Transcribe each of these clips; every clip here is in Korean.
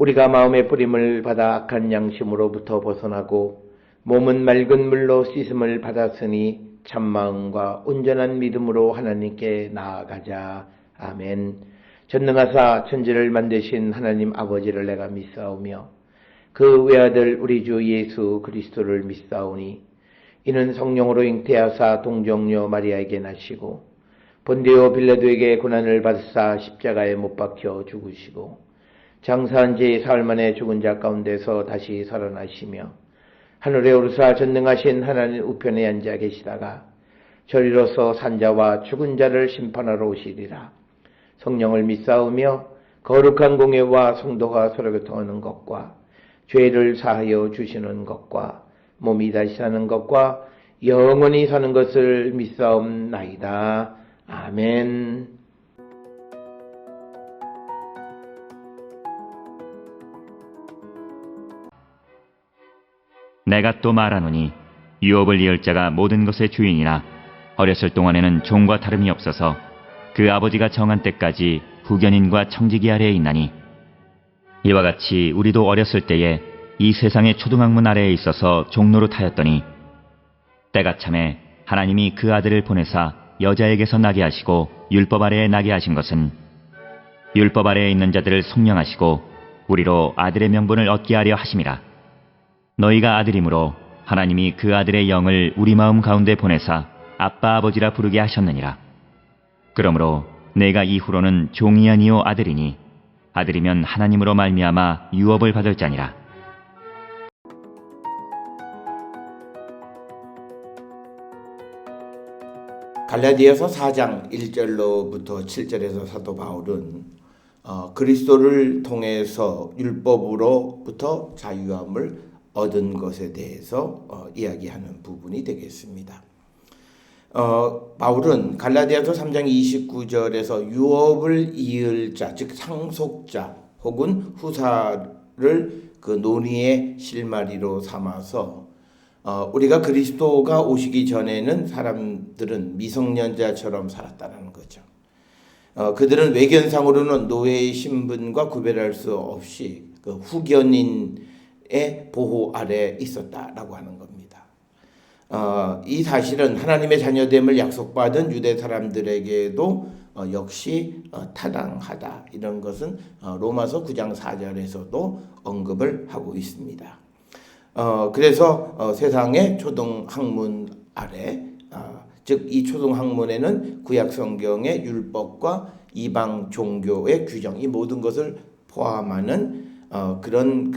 우리가 마음의 뿌림을 받아 악한 양심으로부터 벗어나고 몸은 맑은 물로 씻음을 받았으니 참마음과 온전한 믿음으로 하나님께 나아가자. 아멘. 전능하사 천지를 만드신 하나님 아버지를 내가 믿사오며 그 외아들 우리 주 예수 그리스도를 믿사오니 이는 성령으로 잉태하사 동정녀 마리아에게 나시고 본디오 빌라도에게 고난을 받으사 십자가에 못 박혀 죽으시고 장사한 지 사흘 만에 죽은 자 가운데서 다시 살아나시며 하늘에 오르사 전능하신 하나님 우편에 앉아 계시다가 저리로서 산자와 죽은 자를 심판하러 오시리라. 성령을 믿사오며 거룩한 공예와 성도가 서로 교통하는 것과 죄를 사하여 주시는 것과 몸이 다시 사는 것과 영원히 사는 것을 믿사옵나이다. 아멘. 내가 또 말하노니 유업을 이을 자가 모든 것의 주인이나 어렸을 동안에는 종과 다름이 없어서 그 아버지가 정한 때까지 후견인과 청지기 아래에 있나니 이와 같이 우리도 어렸을 때에 이 세상의 초등학문 아래에 있어서 종노릇하였더니 때가 참에 하나님이 그 아들을 보내사 여자에게서 나게 하시고 율법 아래에 나게 하신 것은 율법 아래에 있는 자들을 속량하시고 우리로 아들의 명분을 얻게 하려 하심이라. 너희가 아들이므로 하나님이 그 아들의 영을 우리 마음 가운데 보내사 아빠 아버지라 부르게 하셨느니라. 그러므로 내가 이후로는 종이 아니요 아들이니 아들이면 하나님으로 말미암아 유업을 받을 자니라. 갈라디아서 4장 1절로부터 7절에서 사도 바울은 그리스도를 통해서 율법으로부터 자유함을 얻은 것에 대해서 이야기하는 부분이 되겠습니다. 바울은 갈라디아서 3장 29절에서 유업을 이을 자, 즉 상속자 혹은 후사를 그 논의의 실마리로 삼아서 우리가 그리스도가 오시기 전에는 사람들은 미성년자처럼 살았다는 거죠. 그들은 외견상으로는 노예의 신분과 구별할 수 없이 그 후견인의 보호 아래 있었다라고 하는 겁니다. 이 사실은 하나님의 자녀됨을 약속받은 유대 사람들에게도 역시 타당하다. 이런 것은 로마서 9장 4절에서도 언급을 하고 있습니다. 그래서 세상의 초등학문 아래, 즉 이 초등학문에는 구약 성경의 율법과 이방 종교의 규정, 이 모든 것을 포함하는 그런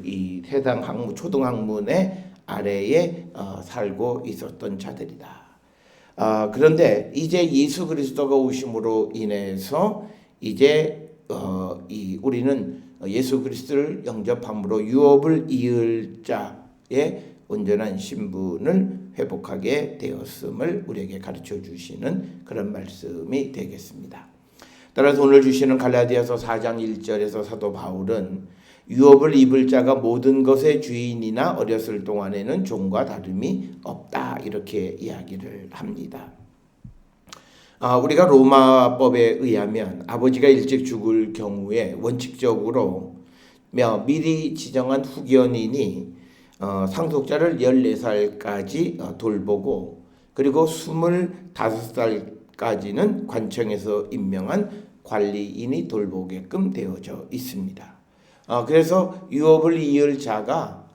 이 세상 학문, 초등학문의 아래에 살고 있었던 자들이다. 그런데 이제 예수 그리스도가 오심으로 인해서 이제 우리는 예수 그리스도를 영접함으로 유업을 이을 자의 온전한 신분을 회복하게 되었음을 우리에게 가르쳐 주시는 그런 말씀이 되겠습니다. 따라서 오늘 주시는 갈라디아서 4장 1절에서 사도 바울은 유업을 입을 자가 모든 것의 주인이나 어렸을 동안에는 종과 다름이 없다, 이렇게 이야기를 합니다. 우리가 로마법에 의하면 아버지가 일찍 죽을 경우에 원칙적으로 미리 지정한 후견인이 상속자를 14살까지 돌보고 그리고 25살까지는 관청에서 임명한 관리인이 돌보게끔 되어져 있습니다. 그래서 유업을 이을 자가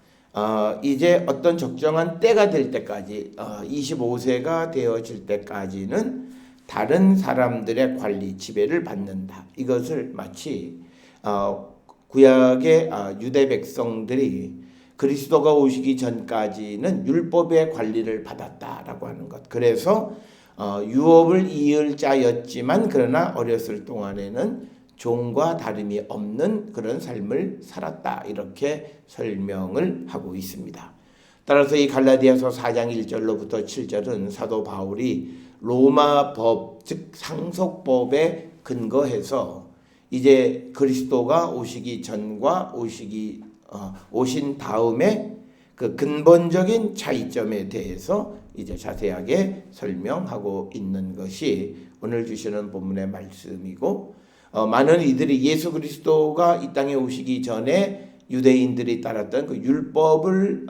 이제 어떤 적정한 때가 될 때까지 25세가 되어질 때까지는 다른 사람들의 관리, 지배를 받는다. 이것을 마치 구약의 유대 백성들이 그리스도가 오시기 전까지는 율법의 관리를 받았다라고 하는 것. 그래서 유업을 이을 자였지만 그러나 어렸을 동안에는 종과 다름이 없는 그런 삶을 살았다, 이렇게 설명을 하고 있습니다. 따라서 이 갈라디아서 4장 1절로부터 7절은 사도 바울이 로마 법, 즉 상속법에 근거해서 이제 그리스도가 오시기 전과 오신 다음에 그 근본적인 차이점에 대해서 이제 자세하게 설명하고 있는 것이 오늘 주시는 본문의 말씀이고, 많은 이들이 예수 그리스도가 이 땅에 오시기 전에 유대인들이 따랐던 그 율법을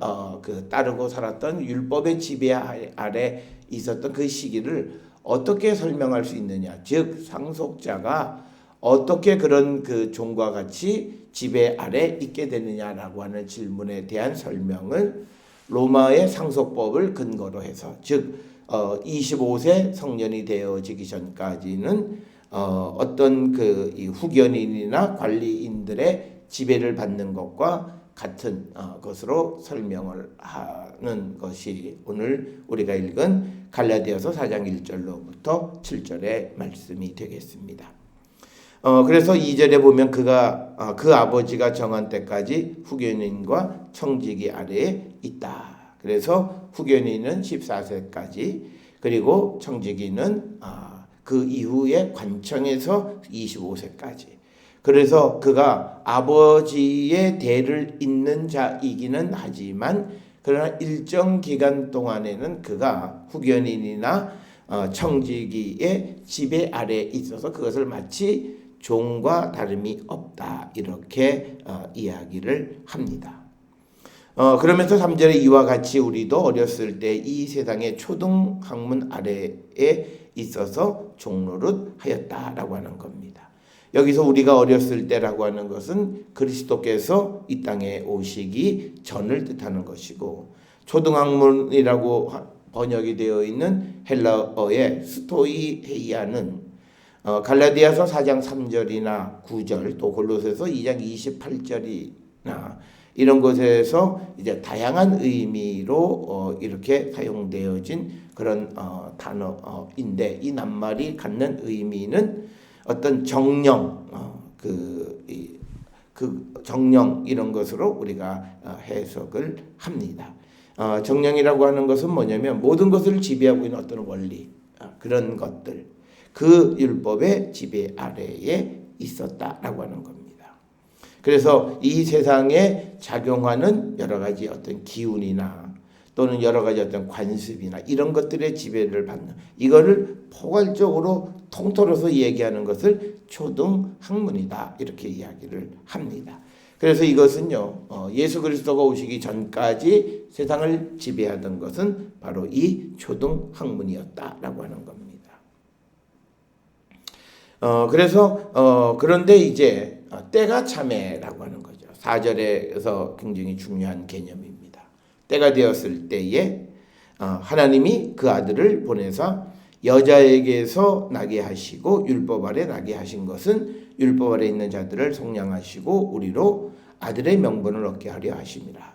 따르고 살았던 율법의 지배 아래 있었던 그 시기를 어떻게 설명할 수 있느냐, 즉 상속자가 어떻게 그런 그 종과 같이 지배 아래 있게 되느냐라고 하는 질문에 대한 설명을 로마의 상속법을 근거로 해서, 즉 25세 성년이 되어지기 전까지는 어떤 이 후견인이나 관리인들의 지배를 받는 것과 같은 것으로 설명을 하는 것이 오늘 우리가 읽은 갈라디아서 4장 1절로부터 7절의 말씀이 되겠습니다. 그래서 2절에 보면 그가 그 아버지가 정한 때까지 후견인과 청지기 아래에 있다. 그래서 후견인은 14세까지, 그리고 청지기는 그 이후에 관청에서 25세까지. 그래서 그가 아버지의 대를 잇는 자이기는 하지만, 그러나 일정 기간 동안에는 그가 후견인이나 청지기의 지배 아래에 있어서 그것을 마치 종과 다름이 없다, 이렇게 이야기를 합니다. 그러면서 3절에 이와 같이 우리도 어렸을 때 이 세상의 초등 학문 아래에 있어서 종노릇 하였다라고 하는 겁니다. 여기서 우리가 어렸을 때라고 하는 것은 그리스도께서 이 땅에 오시기 전을 뜻하는 것이고, 초등학문이라고 번역이 되어 있는 헬라어의 스토이헤이아는 갈라디아서 4장 3절이나 9절, 또 골로새서 2장 28절이나 이런 곳에서 이제 다양한 의미로 이렇게 사용되어진 그런 단어인데, 이 낱말이 갖는 의미는 어떤 정령, 그 정령 이런 것으로 우리가 해석을 합니다. 정령이라고 하는 것은 뭐냐면 모든 것을 지배하고 있는 어떤 원리, 그런 것들, 그 율법의 지배 아래에 있었다라고 하는 겁니다. 그래서 이 세상에 작용하는 여러 가지 어떤 기운이나 또는 여러 가지 어떤 관습이나 이런 것들의 지배를 받는, 이거를 포괄적으로 통틀어서 얘기하는 것을 초등학문이다, 이렇게 이야기를 합니다. 그래서 이것은요, 예수 그리스도가 오시기 전까지 세상을 지배하던 것은 바로 이 초등학문이었다라고 하는 겁니다. 그런데 이제 때가 참에라고 하는 거죠. 4절에서 굉장히 중요한 개념입니다. 때가 되었을 때에 하나님이 그 아들을 보내사 여자에게서 나게 하시고 율법 아래 나게 하신 것은 율법 아래 있는 자들을 속량하시고 우리로 아들의 명분을 얻게 하려 하심이라.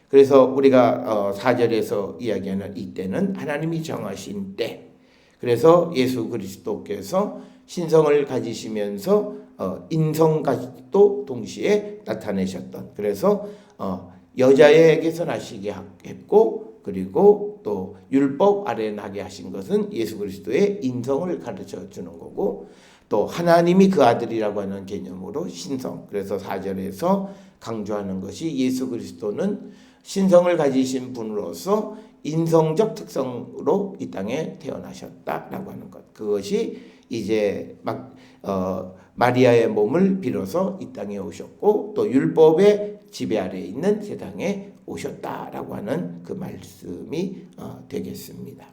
그래서 우리가 4절에서 이야기하는 이 때는 하나님이 정하신 때, 그래서 예수 그리스도께서 신성을 가지시면서 인성까지도 동시에 나타내셨던, 그래서 여자에게서 나시게 했고, 그리고 또 율법 아래 나게 하신 것은 예수 그리스도의 인성을 가르쳐 주는 거고, 또 하나님이 그 아들이라고 하는 개념으로 신성, 그래서 4절에서 강조하는 것이 예수 그리스도는 신성을 가지신 분으로서 인성적 특성으로 이 땅에 태어나셨다라고 하는 것, 그것이 이제 마리아의 몸을 빌어서 이 땅에 오셨고, 또 율법의 지배 아래에 있는 세상에 오셨다라고 하는 그 말씀이 되겠습니다.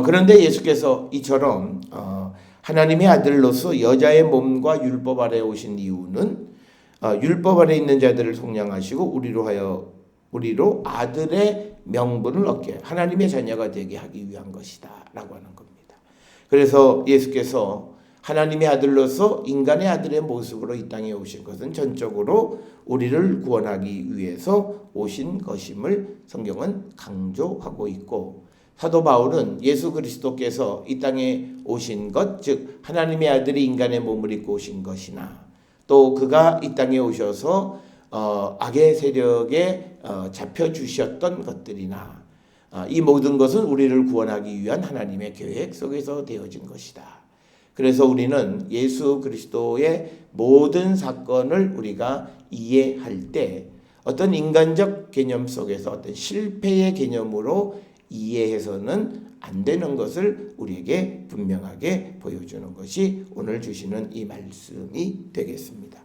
그런데 예수께서 이처럼 하나님의 아들로서 여자의 몸과 율법 아래에 오신 이유는 율법 아래에 있는 자들을 속량하시고 우리로 아들의 명분을 얻게, 하나님의 자녀가 되게 하기 위한 것이다 라고 하는 겁니다. 그래서 예수께서 하나님의 아들로서 인간의 아들의 모습으로 이 땅에 오신 것은 전적으로 우리를 구원하기 위해서 오신 것임을 성경은 강조하고 있고, 사도 바울은 예수 그리스도께서 이 땅에 오신 것, 즉 하나님의 아들이 인간의 몸을 입고 오신 것이나, 또 그가 이 땅에 오셔서 악의 세력에 잡혀주셨던 것들이나, 이 모든 것은 우리를 구원하기 위한 하나님의 계획 속에서 되어진 것이다. 그래서 우리는 예수 그리스도의 모든 사건을 우리가 이해할 때 어떤 인간적 개념 속에서 어떤 실패의 개념으로 이해해서는 안 되는 것을 우리에게 분명하게 보여주는 것이 오늘 주시는 이 말씀이 되겠습니다.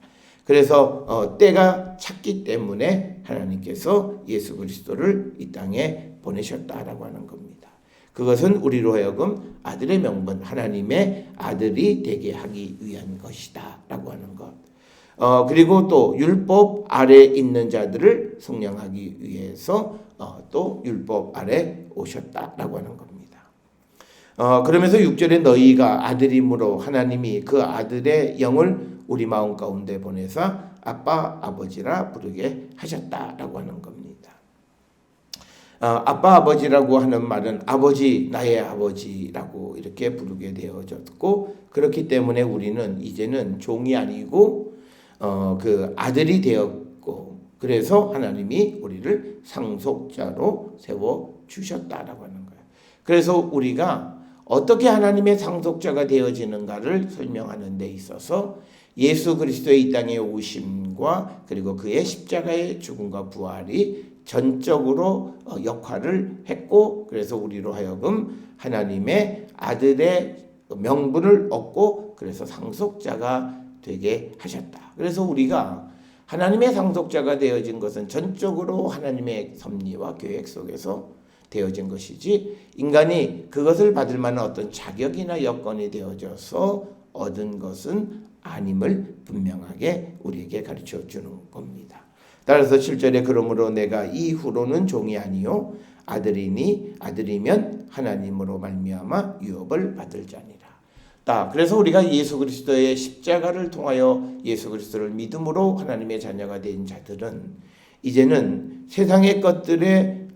그래서 때가 찼기 때문에 하나님께서 예수 그리스도를 이 땅에 보내셨다라고 하는 겁니다. 그것은 우리로 하여금 아들의 명분, 하나님의 아들이 되게 하기 위한 것이다 라고 하는 것. 그리고 또 율법 아래 있는 자들을 속량하기 위해서 또 율법 아래 오셨다라고 하는 겁니다. 그러면서 6절에 너희가 아들임으로 하나님이 그 아들의 영을 우리 마음 가운데 보내사 아빠 아버지라 부르게 하셨다라고 하는 겁니다. 아빠 아버지라고 하는 말은 아버지 나의 아버지라고 이렇게 부르게 되어졌고, 그렇기 때문에 우리는 이제는 종이 아니고 그 아들이 되었고, 그래서 하나님이 우리를 상속자로 세워 주셨다라고 하는 거예요. 그래서 우리가 어떻게 하나님의 상속자가 되어지는가를 설명하는 데 있어서 예수 그리스도의 이 땅에 오심과 그리고 그의 십자가의 죽음과 부활이 전적으로 역할을 했고, 그래서 우리로 하여금 하나님의 아들의 명분을 얻고 그래서 상속자가 되게 하셨다. 그래서 우리가 하나님의 상속자가 되어진 것은 전적으로 하나님의 섭리와 계획 속에서 되어진 것이지, 인간이 그것을 받을 만한 어떤 자격이나 여건이 되어져서 얻은 것은 아님을 분명하게 우리에게 가르쳐 주는 겁니다. 따라서 7절에 그러므로 내가 이후로는 종이 아니요 아들이면 하나님으로 말미암아 유업을 받을 자니라. 그래서 우리가 예수 그리스도의 십자가를 통하여 예수 그리스도를 믿음으로 하나님의 자녀가 된 자들은 이제는 세상의 것들에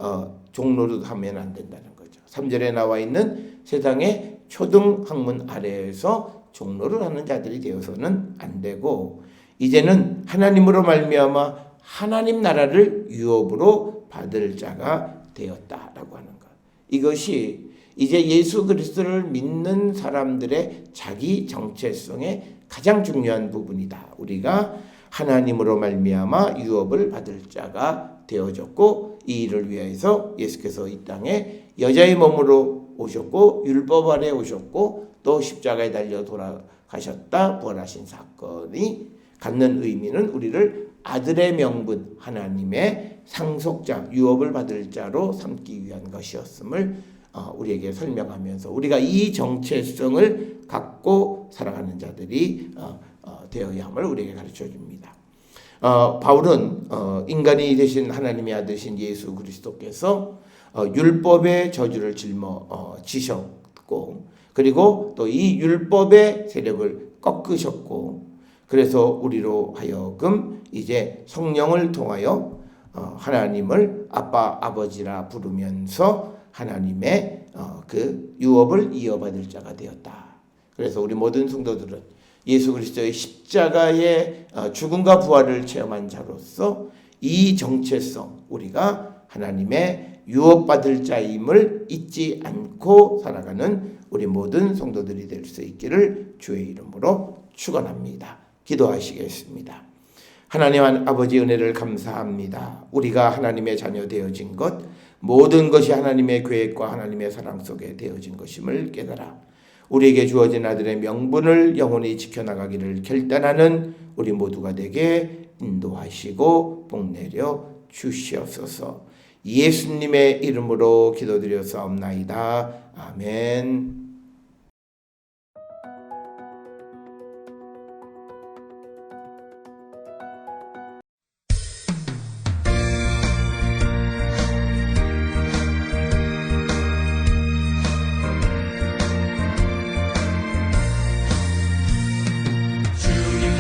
종로로 하면 안 된다는 거죠. 3절에 나와 있는 세상의 초등 학문 아래에서 종로를 하는 자들이 되어서는 안 되고, 이제는 하나님으로 말미암아 하나님 나라를 유업으로 받을 자가 되었다라고 하는 것. 이것이 이제 예수 그리스도를 믿는 사람들의 자기 정체성의 가장 중요한 부분이다. 우리가 하나님으로 말미암아 유업을 받을 자가 되어졌고, 이 일을 위해서 예수께서 이 땅에 여자의 몸으로 오셨고 율법 아래 오셨고 또 십자가에 달려 돌아가셨다 부활하신 사건이 갖는 의미는 우리를 아들의 명분, 하나님의 상속자, 유업을 받을 자로 삼기 위한 것이었음을 우리에게 설명하면서 우리가 이 정체성을 갖고 살아가는 자들이 되어야 함을 우리에게 가르쳐 줍니다. 바울은 인간이 되신 하나님의 아들이신 예수 그리스도께서 율법의 저주를 짊어지셨고, 그리고 또 이 율법의 세력을 꺾으셨고, 그래서 우리로 하여금 이제 성령을 통하여 하나님을 아빠 아버지라 부르면서 하나님의 그 유업을 이어받을 자가 되었다. 그래서 우리 모든 성도들은 예수 그리스도의 십자가의 죽음과 부활을 체험한 자로서 이 정체성, 우리가 하나님의 유업받을 자임을 잊지 않고 살아가는 우리 모든 성도들이 될 수 있기를 주의 이름으로 축원합니다. 기도하시겠습니다. 하나님 아버지 은혜를 감사합니다. 우리가 하나님의 자녀 되어진 것, 모든 것이 하나님의 계획과 하나님의 사랑 속에 되어진 것임을 깨달아 우리에게 주어진 아들의 명분을 영원히 지켜나가기를 결단하는 우리 모두가 되게 인도하시고 복내려 주시옵소서. 예수님의 이름으로 기도드렸사옵나이다. 아멘.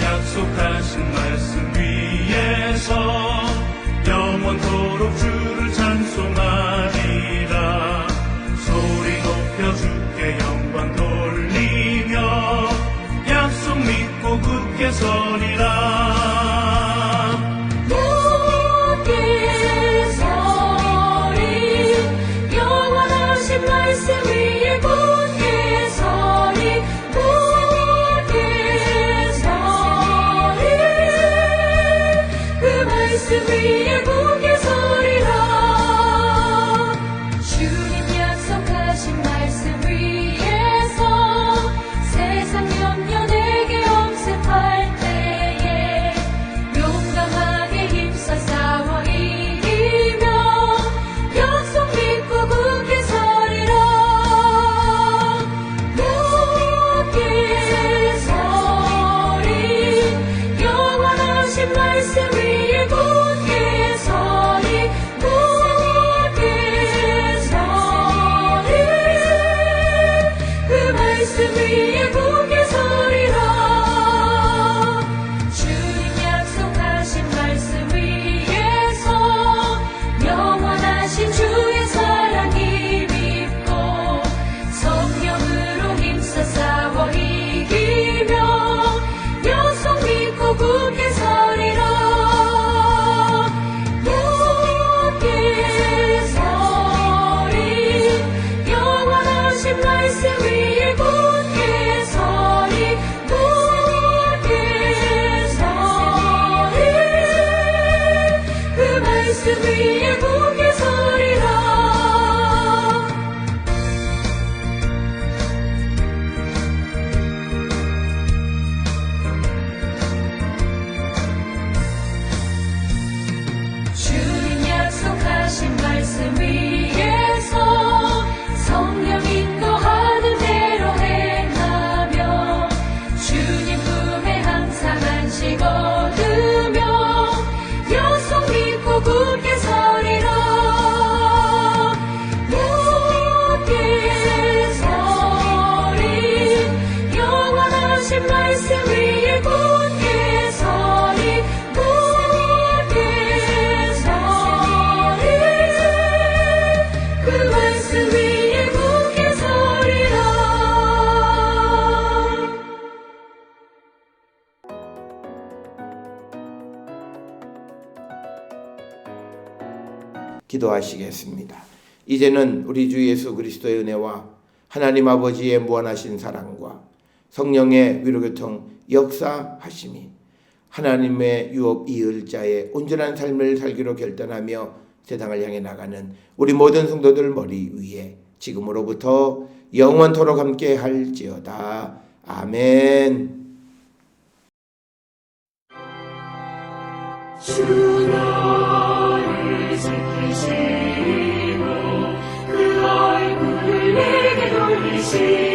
약속하신 말씀 위에서 영원토록 주를 찬송하리라. 소리 높여 주께 말씀 위에 굳게 서리 굳게 서리 그 말씀 위에 굳게 서리라 주님 약속하신 말씀 위에서 성령 인도하는 대로 행하며 주님 품에 항상 안식 얻으며 약속 믿고 굳게 서리라 굳게 서리 영원하신 말씀 위에 굳게 서리 굳게 서리 그 말씀 위에 굳게 서리라 기도하시겠습니다. 이제는 우리 주 예수 그리스도의 은혜와 하나님 아버지의 무한하신 사랑과 성령의 위로교통 역사하심이 하나님의 유업 이을 자의 온전한 삶을 살기로 결단하며 세상을 향해 나가는 우리 모든 성도들 머리 위에 지금으로부터 영원토록 함께 할지어다. 아멘. 주 너를 지키시고 그 얼굴을 내게 돌리시고